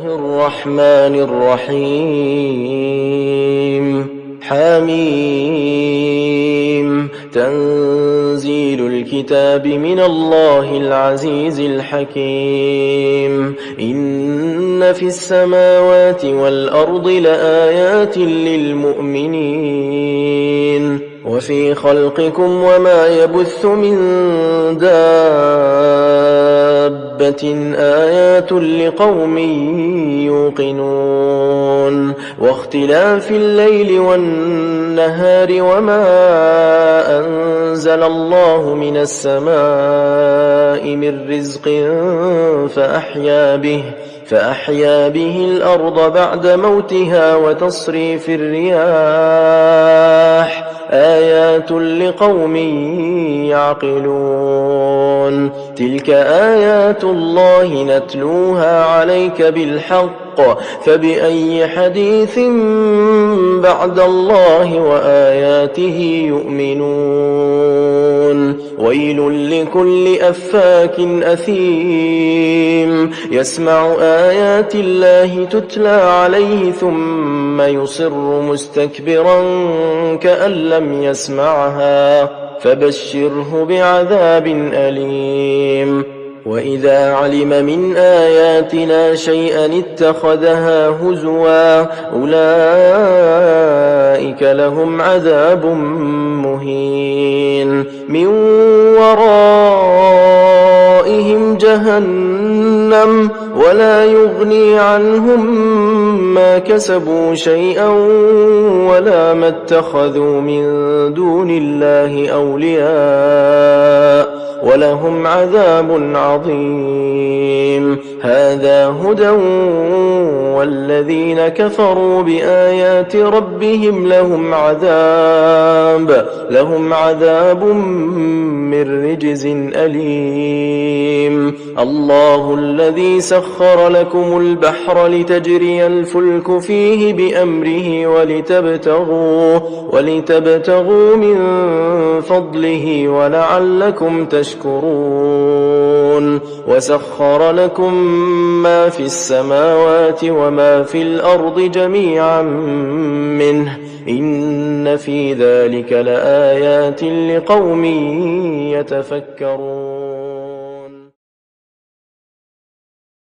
الرحمن الرحيم حميم تنزيل الكتاب من الله العزيز الحكيم إن في السماوات والأرض لآيات للمؤمنين وفي خلقكم وما يبث من دابة آيات لقوم يوقنون واختلاف الليل والنهار وما أنزل الله من السماء من رزق فأحيا به الأرض بعد موتها وتصريف الرياح آيات لقوم يعقلون تلك آيات الله نتلوها عليك بالحق فبأي حديث بعد الله وآياته يؤمنون ويل لكل أفاك أثيم يسمع آيات الله تتلى عليه ثم يصر مستكبرا كأن لم يسمعها فبشره بعذاب أليم وإذا علم من آياتنا شيئا اتخذها هزوا أولئك لهم عذاب مهين من ورائهم جهنم ولا يغني عنهم ما كسبوا شيئا ولا ما اتخذوا من دون الله أولياء ولهم عذاب عظيم هذا هدى والذين كفروا بآيات ربهم لهم عذاب من رجز أليم الله الذي سخر لكم البحر لتجري الفلك فيه بأمره ولتبتغوا من فضله ولعلكم تشكرون وسخر لكم ما في السماوات وما في الأرض جميعا منه إن في ذلك لآيات لقوم يتفكرون